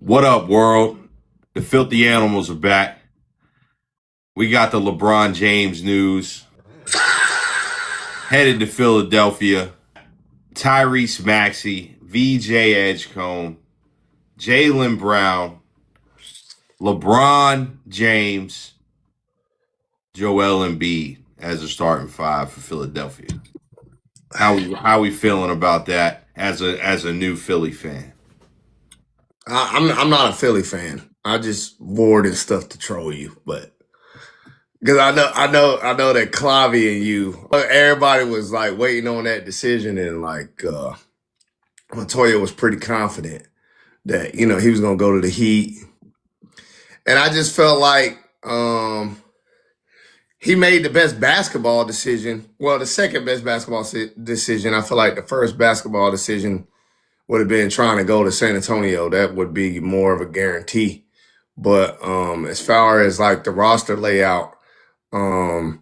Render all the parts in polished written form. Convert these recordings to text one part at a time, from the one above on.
What up, world? The filthy animals are back. We got the LeBron James news. Headed to Philadelphia. Tyrese Maxey, VJ Edgecombe, Jaylen Brown, LeBron James, Joel Embiid as a starting five for Philadelphia. How we feeling about that as a new Philly fan? I'm not a Philly fan. I just wore this stuff to troll you, but because I know that Clavi and you, everybody was like waiting on that decision, and like Montoya was pretty confident that he was gonna go to the Heat, and I just felt like he made the best basketball decision. Well, the second best basketball decision. I feel like the first basketball decision would have been trying to go to San Antonio. That would be more of a guarantee. But as far as like the roster layout, I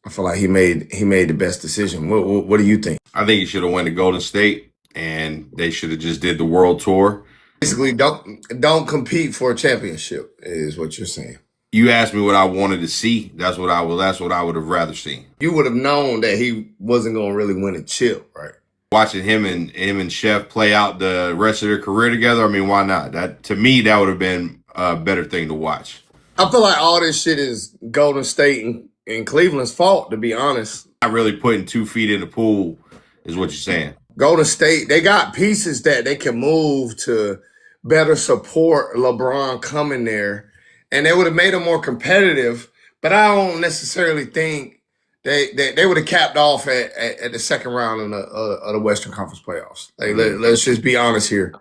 feel like he made the best decision. What do you think? I think he should have went to Golden State, and they should have just did the world tour. Basically, don't compete for a championship is what you're saying. You asked me what I wanted to see. That's what I would have rather seen. You would have known that he wasn't going to really win a chip, right? Watching him and Chef play out the rest of their career together, I mean, why not? That, to me, that would have been a better thing to watch. I feel like all this shit is Golden State and Cleveland's fault, to be honest. Not really putting 2 feet in the pool is what you're saying. Golden State, they got pieces that they can move to better support LeBron coming there, and they would have made them more competitive. But I don't necessarily think they would have capped off at the second round of the Western Conference playoffs. Like, let's just be honest here.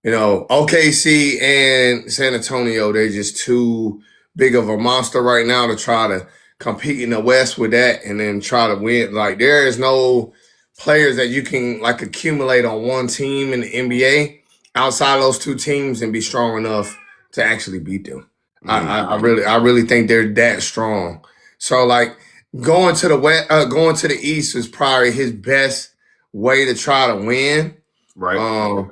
OKC and San Antonio, they're just too big of a monster right now to try to compete in the West with that and then try to win. Like, there is no players that you can like accumulate on one team in the NBA outside of those two teams and be strong enough to actually beat them. I really think they're that strong. So like going to the East is probably his best way to try to win. Right.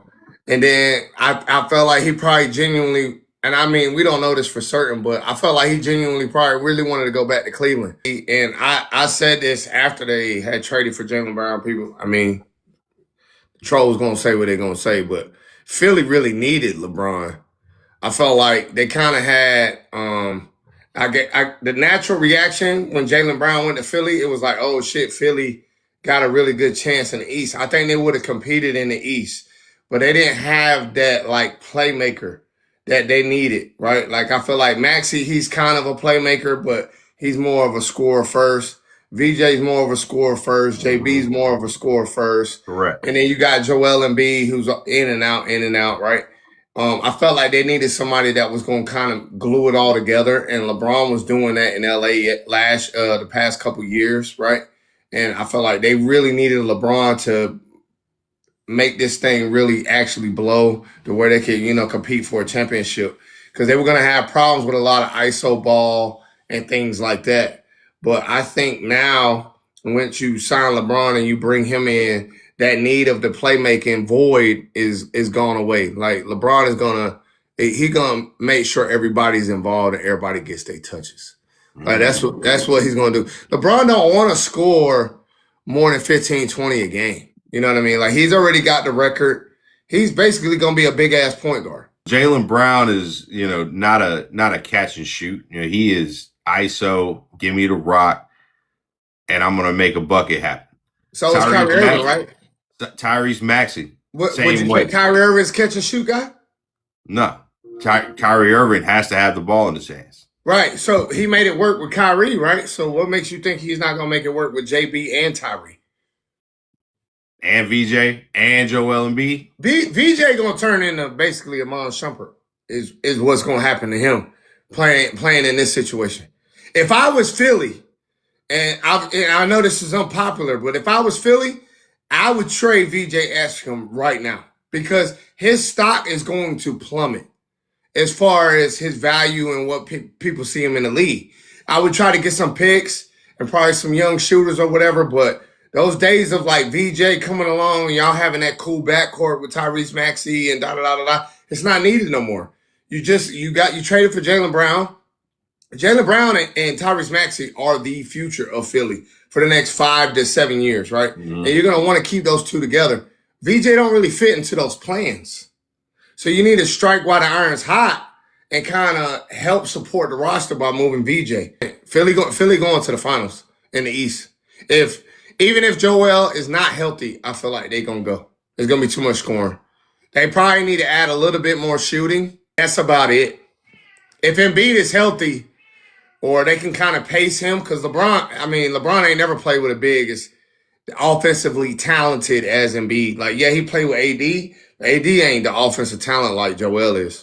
And then I felt like he probably genuinely, and I mean, we don't know this for certain, but I felt like he genuinely probably really wanted to go back to Cleveland. And I said this after they had traded for Jaylen Brown. People, I mean, the trolls going to say what they're going to say, but Philly really needed LeBron. I felt like they kind of had the natural reaction when Jaylen Brown went to Philly. It was like, oh shit, Philly got a really good chance in the East. I think they would have competed in the East, but they didn't have that like playmaker that they needed, right? Like I feel like Maxey, he's kind of a playmaker, but he's more of a scorer first. VJ's more of a scorer first. JB's more of a scorer first. Correct. And then you got Joel Embiid, who's in and out, right? I felt like they needed somebody that was going to kind of glue it all together, and LeBron was doing that in LA the past couple years, right? And I felt like they really needed LeBron to make this thing really actually blow to where they could, compete for a championship, because they were going to have problems with a lot of ISO ball and things like that. But I think now, once you sign LeBron and you bring him in, that need of the playmaking void is gone away. Like LeBron is gonna make sure everybody's involved and everybody gets their touches. Like that's what he's gonna do. LeBron don't want to score more than 15, 20 a game. You know what I mean? Like he's already got the record. He's basically gonna be a big ass point guard. Jaylen Brown is, not a catch and shoot. He is ISO, give me the rock, and I'm gonna make a bucket happen. So it's Kyrie Irving, right? Tyrese Maxey. Would you say Kyrie Irving's catch and shoot guy? No. Kyrie Irving has to have the ball in his hands. Right. So he made it work with Kyrie, right? So what makes you think he's not going to make it work with JB and Tyree? And VJ and Joel Embiid? VJ going to turn into basically a Mon Shumpert is what's going to happen to him playing in this situation. If I was Philly, and I know this is unpopular, but if I was Philly, I would trade VJ Edgecombe right now because his stock is going to plummet as far as his value and what people see him in the league. I would try to get some picks and probably some young shooters or whatever, but those days of like VJ coming along and y'all having that cool backcourt with Tyrese Maxey and da-da-da-da-da, It's not needed no more. You traded for Jaylen Brown. Jaylen Brown and Tyrese Maxey are the future of Philly for the next 5 to 7 years, right? Mm-hmm. And you're going to want to keep those two together. VJ don't really fit into those plans. So you need to strike while the iron's hot and kind of help support the roster by moving VJ. Philly going to the finals in the East. Even if Joel is not healthy, I feel like they're going to go. There's going to be too much scoring. They probably need to add a little bit more shooting. That's about it. If Embiid is healthy, or they can kind of pace him, because LeBron ain't never played with a big as offensively talented as Embiid. Like, yeah, he played with AD. AD ain't the offensive talent like Joel is.